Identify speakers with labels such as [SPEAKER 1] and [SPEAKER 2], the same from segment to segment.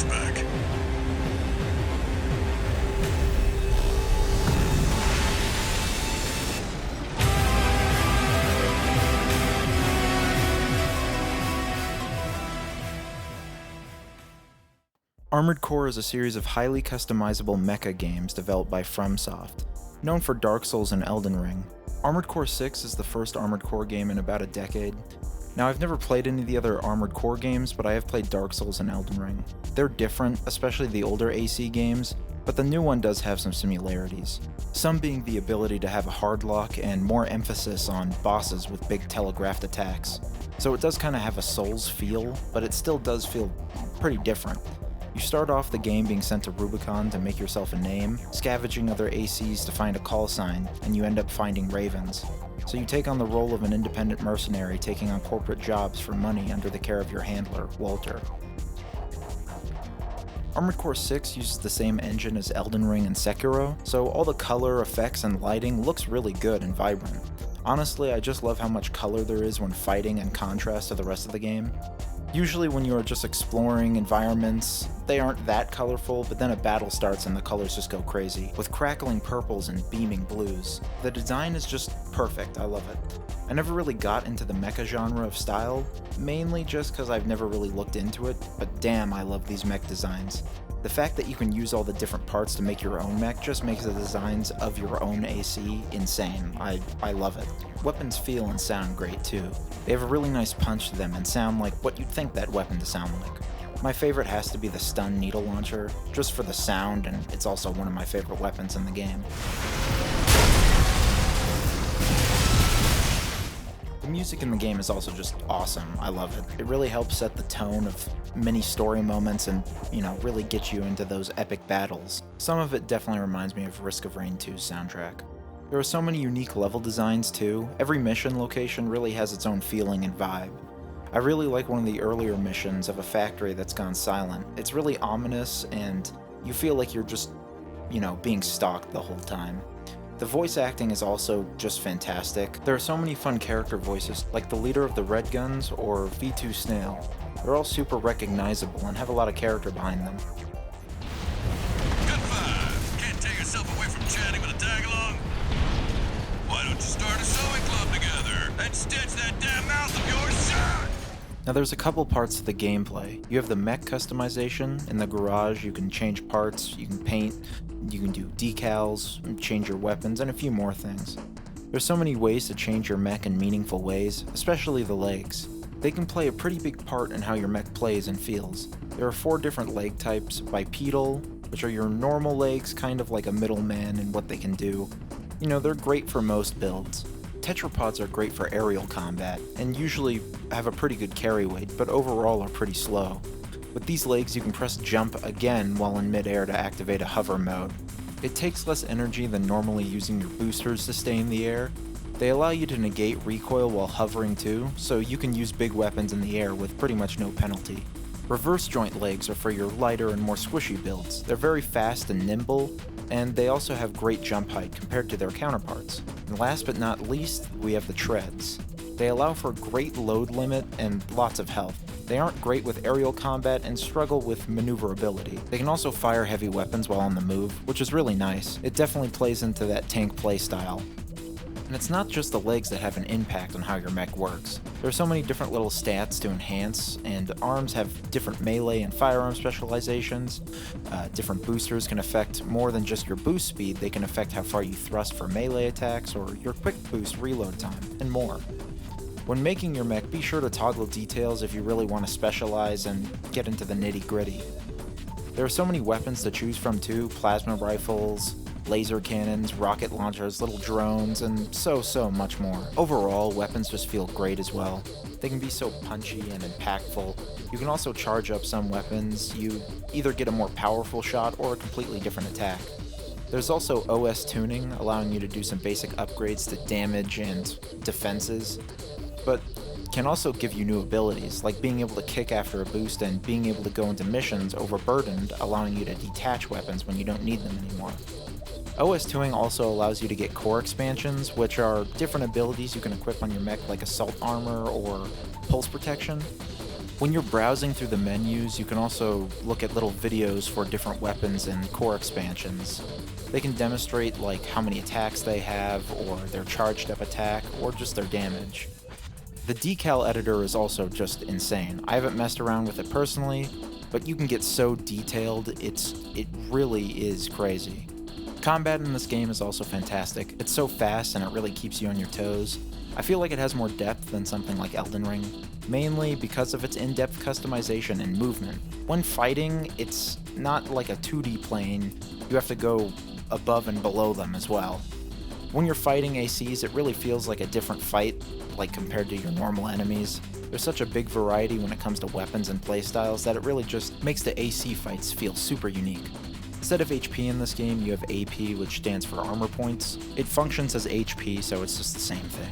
[SPEAKER 1] flashback.
[SPEAKER 2] Armored Core is a series of highly customizable mecha games developed by FromSoft, known for Dark Souls and Elden Ring. Armored Core 6 is the first Armored Core game in about a decade. Now, I've never played any of the other Armored Core games, but I have played Dark Souls and Elden Ring. They're different, especially the older AC games, but the new one does have some similarities. Some being the ability to have a hard lock and more emphasis on bosses with big telegraphed attacks. So it does kind of have a Souls feel, but it still does feel pretty different. You start off the game being sent to Rubicon to make yourself a name, scavenging other ACs to find a call sign, and you end up finding ravens. So you take on the role of an independent mercenary taking on corporate jobs for money under the care of your handler, Walter. Armored Core 6 uses the same engine as Elden Ring and Sekiro, so all the color, effects, and lighting looks really good and vibrant. Honestly, I just love how much color there is when fighting in contrast to the rest of the game. Usually when you're just exploring environments, they aren't that colorful, but then a battle starts and the colors just go crazy, with crackling purples and beaming blues. The design is just perfect, I love it. I never really got into the mecha genre of style, mainly just because I've never really looked into it, but damn, I love these mech designs. The fact that you can use all the different parts to make your own mech just makes the designs of your own AC insane. I love it. Weapons feel and sound great too. They have a really nice punch to them and sound like what you'd think that weapon to sound like. My favorite has to be the stun needle launcher, just for the sound, and it's also one of my favorite weapons in the game. The music in the game is also just awesome. I love it. It really helps set the tone of many story moments and, really get you into those epic battles. Some of it definitely reminds me of Risk of Rain 2's soundtrack. There are so many unique level designs too. Every mission location really has its own feeling and vibe. I really like one of the earlier missions of a factory that's gone silent. It's really ominous and you feel like you're just, being stalked the whole time. The voice acting is also just fantastic. There are so many fun character voices, like the leader of the Red Guns or V2 Snail. They're all super recognizable and have a lot of character behind them.
[SPEAKER 1] Good five. Can't tear yourself away from chatting with a tag-along? Why don't you start a sewing club together and stitch that damn mouth of yours shut?
[SPEAKER 2] Now there's a couple parts to the gameplay. You have the mech customization. In the garage you can change parts, you can paint, you can do decals, change your weapons, and a few more things. There's so many ways to change your mech in meaningful ways, especially the legs. They can play a pretty big part in how your mech plays and feels. There are 4 different leg types: bipedal, which are your normal legs, kind of like a middleman in what they can do. They're great for most builds. Tetrapods are great for aerial combat, and usually have a pretty good carry weight, but overall are pretty slow. With these legs, you can press jump again while in midair to activate a hover mode. It takes less energy than normally using your boosters to stay in the air. They allow you to negate recoil while hovering too, so you can use big weapons in the air with pretty much no penalty. Reverse joint legs are for your lighter and more squishy builds. They're very fast and nimble, and they also have great jump height compared to their counterparts. And last but not least, we have the treads. They allow for great load limit and lots of health. They aren't great with aerial combat and struggle with maneuverability. They can also fire heavy weapons while on the move, which is really nice. It definitely plays into that tank playstyle. And it's not just the legs that have an impact on how your mech works. There are so many different little stats to enhance, and arms have different melee and firearm specializations. Different boosters can affect more than just your boost speed. They can affect how far you thrust for melee attacks or your quick boost reload time, and more. When making your mech, be sure to toggle details if you really want to specialize and get into the nitty-gritty. There are so many weapons to choose from too: plasma rifles, laser cannons, rocket launchers, little drones, and so much more. Overall, weapons just feel great as well. They can be so punchy and impactful. You can also charge up some weapons. You either get a more powerful shot or a completely different attack. There's also OS tuning, allowing you to do some basic upgrades to damage and defenses, but can also give you new abilities, like being able to kick after a boost and being able to go into missions overburdened, allowing you to detach weapons when you don't need them anymore. OS tuning also allows you to get core expansions, which are different abilities you can equip on your mech, like assault armor or pulse protection. When you're browsing through the menus, you can also look at little videos for different weapons and core expansions. They can demonstrate like how many attacks they have, or their charged up attack, or just their damage. The decal editor is also just insane. I haven't messed around with it personally, but you can get so detailed, it really is crazy. Combat in this game is also fantastic. It's so fast and it really keeps you on your toes. I feel like it has more depth than something like Elden Ring, mainly because of its in-depth customization and movement. When fighting, it's not like a 2D plane, you have to go above and below them as well. When you're fighting ACs, it really feels like a different fight, like compared to your normal enemies. There's such a big variety when it comes to weapons and playstyles that it really just makes the AC fights feel super unique. Instead of HP in this game, you have AP, which stands for armor points. It functions as HP, so it's just the same thing.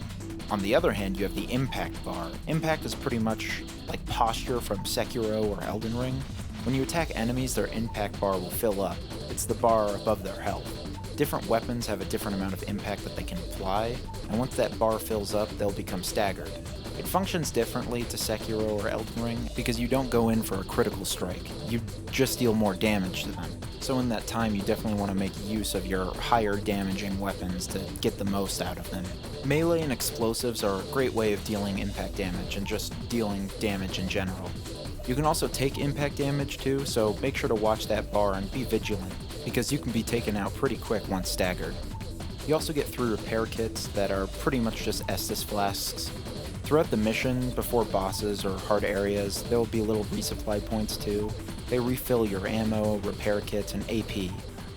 [SPEAKER 2] On the other hand, you have the impact bar. Impact is pretty much like posture from Sekiro or Elden Ring. When you attack enemies, their impact bar will fill up. It's the bar above their health. Different weapons have a different amount of impact that they can apply, and once that bar fills up, they'll become staggered. It functions differently to Sekiro or Elden Ring because you don't go in for a critical strike, you just deal more damage to them. So in that time, you definitely want to make use of your higher damaging weapons to get the most out of them. Melee and explosives are a great way of dealing impact damage and just dealing damage in general. You can also take impact damage too, so make sure to watch that bar and be vigilant, because you can be taken out pretty quick once staggered. You also get 3 repair kits that are pretty much just Estus flasks. Throughout the mission, before bosses or hard areas, there will be little resupply points too. They refill your ammo, repair kits, and AP.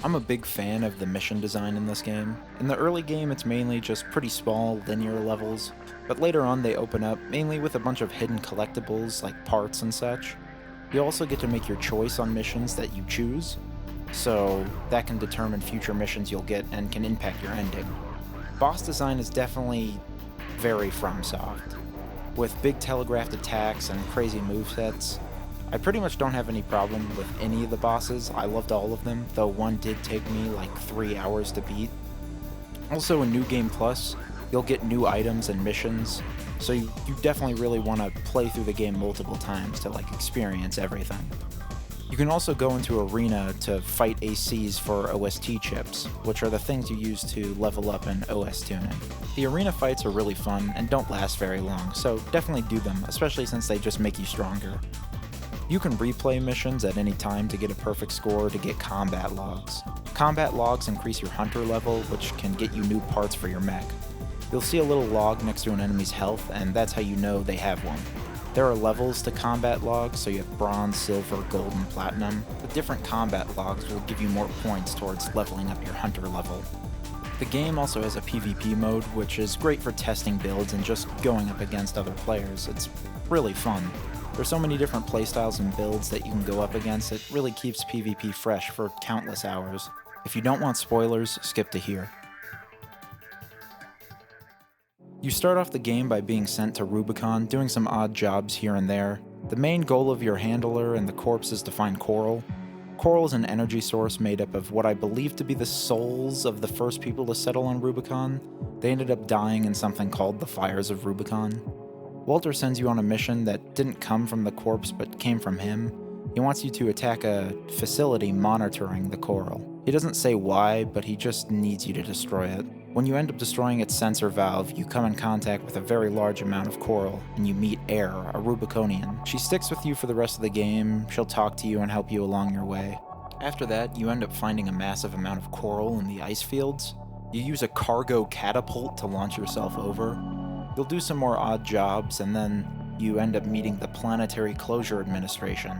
[SPEAKER 2] I'm a big fan of the mission design in this game. In the early game, it's mainly just pretty small, linear levels, but later on they open up, mainly with a bunch of hidden collectibles like parts and such. You also get to make your choice on missions that you choose, so that can determine future missions you'll get and can impact your ending. Boss design is definitely very FromSoft. With big telegraphed attacks and crazy movesets, I pretty much don't have any problem with any of the bosses. I loved all of them, though one did take me like 3 hours to beat. Also in New Game Plus, you'll get new items and missions, so you definitely really want to play through the game multiple times to like experience everything. You can also go into Arena to fight ACs for OST chips, which are the things you use to level up in OS tuning. The Arena fights are really fun and don't last very long, so definitely do them, especially since they just make you stronger. You can replay missions at any time to get a perfect score to get combat logs. Combat logs increase your hunter level, which can get you new parts for your mech. You'll see a little log next to an enemy's health, and that's how you know they have one. There are levels to combat logs, so you have bronze, silver, gold, and platinum. The different combat logs will give you more points towards leveling up your hunter level. The game also has a PvP mode, which is great for testing builds and just going up against other players. It's really fun. There's so many different playstyles and builds that you can go up against, it really keeps PvP fresh for countless hours. If you don't want spoilers, skip to here. You start off the game by being sent to Rubicon, doing some odd jobs here and there. The main goal of your handler and the corpse is to find Coral. Coral is an energy source made up of what I believe to be the souls of the first people to settle on Rubicon. They ended up dying in something called the Fires of Rubicon. Walter sends you on a mission that didn't come from the corpse but came from him. He wants you to attack a facility monitoring the Coral. He doesn't say why, but he just needs you to destroy it. When you end up destroying its sensor valve, you come in contact with a very large amount of Coral, and you meet Air, a Rubiconian. She sticks with you for the rest of the game, she'll talk to you and help you along your way. After that, you end up finding a massive amount of Coral in the ice fields. You use a cargo catapult to launch yourself over. You'll do some more odd jobs, and then you end up meeting the Planetary Closure Administration,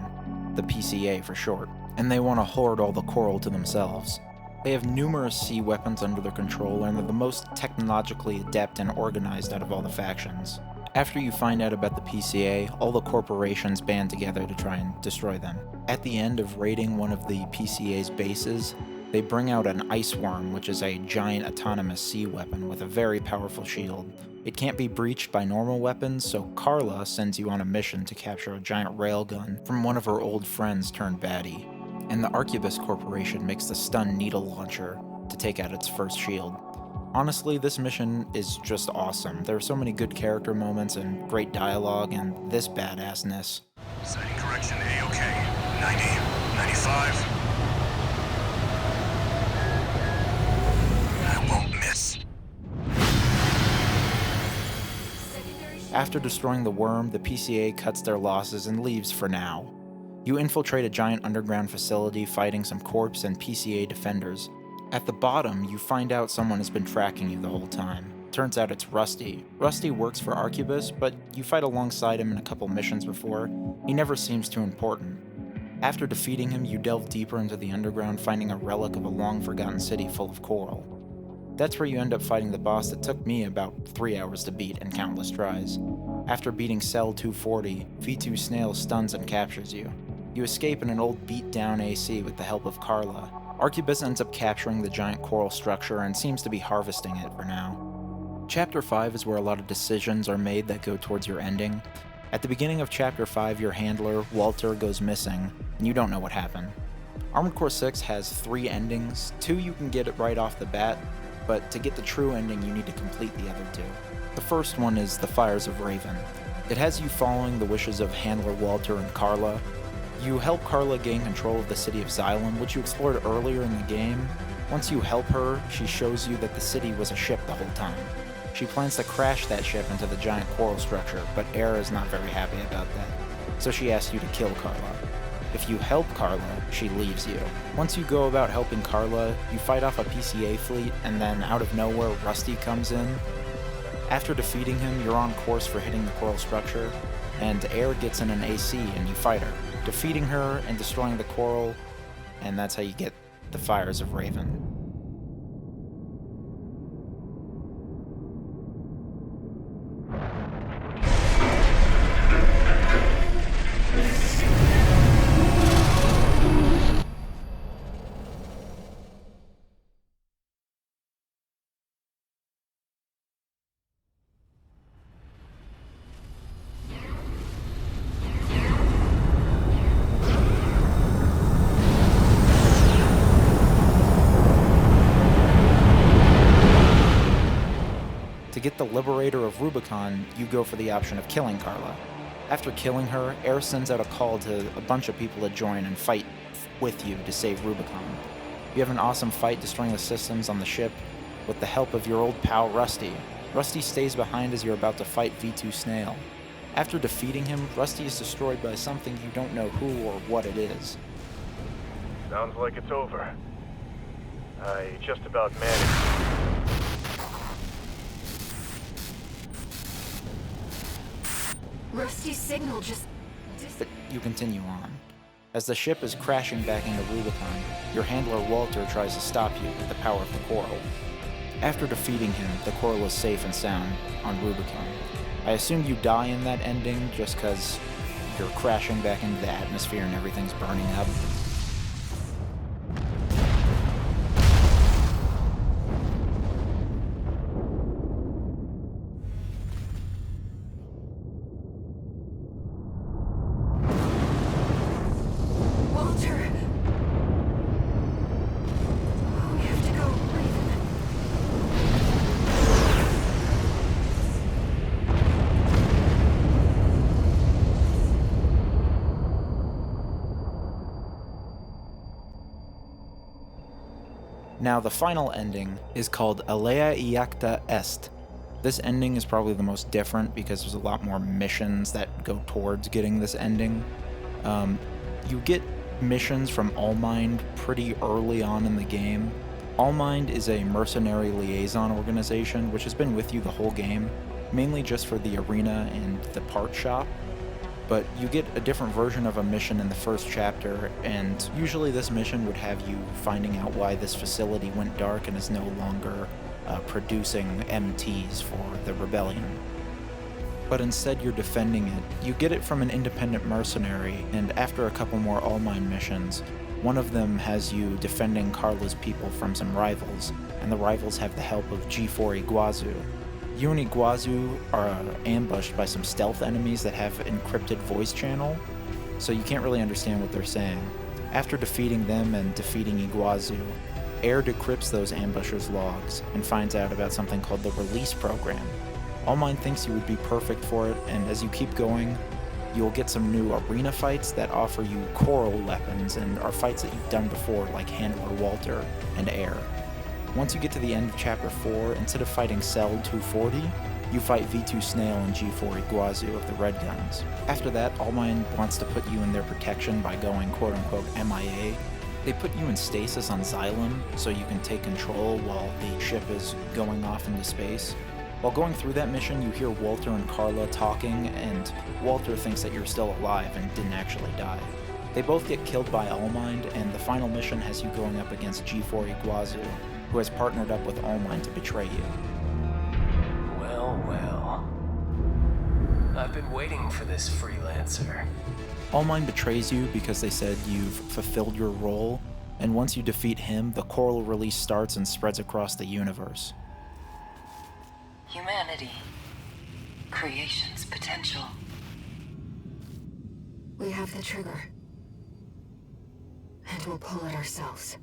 [SPEAKER 2] the PCA for short, and they want to hoard all the Coral to themselves. They have numerous sea weapons under their control, and they're the most technologically adept and organized out of all the factions. After you find out about the PCA, all the corporations band together to try and destroy them. At the end of raiding one of the PCA's bases, they bring out an ice worm, which is a giant autonomous sea weapon with a very powerful shield. It can't be breached by normal weapons, so Carla sends you on a mission to capture a giant railgun from one of her old friends turned baddie. And the Arquebus Corporation makes the stun needle launcher to take out its first shield. Honestly, this mission is just awesome. There are so many good character moments and great dialogue and this badassness.
[SPEAKER 1] Sighting correction, A-OK. 90, 95. I won't miss.
[SPEAKER 2] After destroying the worm, the PCA cuts their losses and leaves for now. You infiltrate a giant underground facility fighting some corps and PCA defenders. At the bottom, you find out someone has been tracking you the whole time. Turns out it's Rusty. Rusty works for Arquebus, but you fight alongside him in a couple missions before. He never seems too important. After defeating him, you delve deeper into the underground, finding a relic of a long-forgotten city full of coral. That's where you end up fighting the boss that took me about 3 hours to beat and countless tries. After beating Cell 240, V2 Snail stuns and captures you. You escape in an old beat-down AC with the help of Carla. Arquebus ends up capturing the giant coral structure and seems to be harvesting it for now. Chapter 5 is where a lot of decisions are made that go towards your ending. At the beginning of Chapter 5, your handler, Walter, goes missing, and you don't know what happened. Armored Core 6 has 3 endings. 2 you can get it right off the bat, but to get the true ending you need to complete the other 2. The first one is The Fires of Raven. It has you following the wishes of handler Walter and Carla. You help Carla gain control of the city of Xylem, which you explored earlier in the game. Once you help her, she shows you that the city was a ship the whole time. She plans to crash that ship into the giant coral structure, but Air is not very happy about that, so she asks you to kill Carla. If you help Carla, she leaves you. Once you go about helping Carla, you fight off a PCA fleet, and then out of nowhere, Rusty comes in. After defeating him, you're on course for hitting the coral structure, and Air gets in an AC and you fight her, defeating her and destroying the coral, and that's how you get the Fires of Raven. To get the Liberator of Rubicon, you go for the option of killing Carla. After killing her, Air sends out a call to a bunch of people to join and fight with you to save Rubicon. You have an awesome fight destroying the systems on the ship with the help of your old pal Rusty. Rusty stays behind as you're about to fight V2 Snail. After defeating him, Rusty is destroyed by something you don't know who or what it is.
[SPEAKER 3] Sounds like it's over. I just about managed.
[SPEAKER 4] Rusty's signal just...
[SPEAKER 2] But you continue on. As the ship is crashing back into Rubicon, your handler Walter tries to stop you with the power of the coral. After defeating him, the coral is safe and sound on Rubicon. I assume you die in that ending just because you're crashing back into the atmosphere and everything's burning up. Now, the final ending is called Alea Iacta Est. This ending is probably the most different because there's a lot more missions that go towards getting this ending. You get missions from Allmind pretty early on in the game. Allmind is a mercenary liaison organization which has been with you the whole game, mainly just for the arena and the part shop. But you get a different version of a mission in the first chapter, and usually this mission would have you finding out why this facility went dark and is no longer producing MTs for the rebellion. But instead you're defending it. You get it from an independent mercenary, and after a couple more Allmind missions, one of them has you defending Carla's people from some rivals, and the rivals have the help of G4 Iguazu. You and Iguazu are ambushed by some stealth enemies that have encrypted voice channel, so you can't really understand what they're saying. After defeating them and defeating Iguazu, Air decrypts those ambushers' logs and finds out about something called the Release Program. Allmind thinks you would be perfect for it, and as you keep going, You'll get some new arena fights that offer you coral weapons and are fights that you've done before, like Handler Walter and Air. Once you get to the end of Chapter 4, instead of fighting Cell 240, you fight V2 Snail and G4 Iguazu of the Red Guns. After that, Allmind wants to put you in their protection by going quote-unquote MIA. They put you in stasis on Xylem so you can take control while the ship is going off into space. While going through that mission, you hear Walter and Carla talking, and Walter thinks that you're still alive and didn't actually die. They both get killed by Allmind, and the final mission has you going up against G4 Iguazu, who has partnered up with Allmind to betray you.
[SPEAKER 5] Well, well. I've been waiting for this freelancer.
[SPEAKER 2] Allmind betrays you because they said you've fulfilled your role, and once you defeat him, the coral release starts and spreads across the universe.
[SPEAKER 6] Humanity. Creation's potential.
[SPEAKER 4] We have the trigger. And we'll pull it ourselves.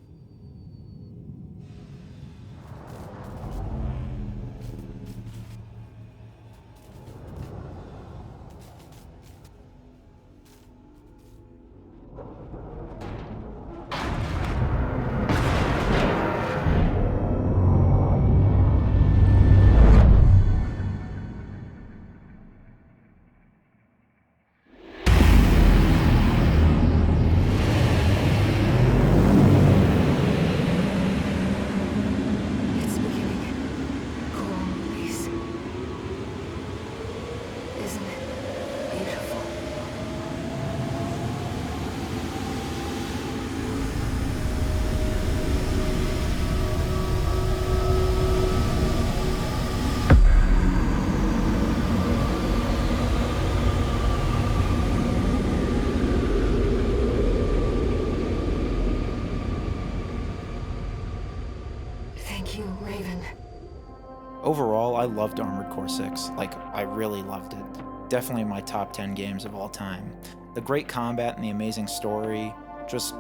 [SPEAKER 2] Overall, I loved Armored Core 6. I really loved it. Definitely my top 10 games of all time. The great combat and the amazing story just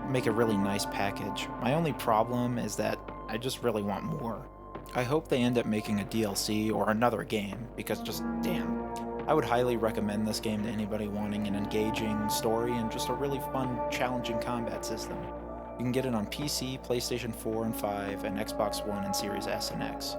[SPEAKER 2] make a really nice package. My only problem is that I just really want more. I hope they end up making a DLC or another game, because just damn. I would highly recommend this game to anybody wanting an engaging story and just a really fun, challenging combat system. You can get it on PC, PlayStation 4 and 5, and Xbox One and Series S and X.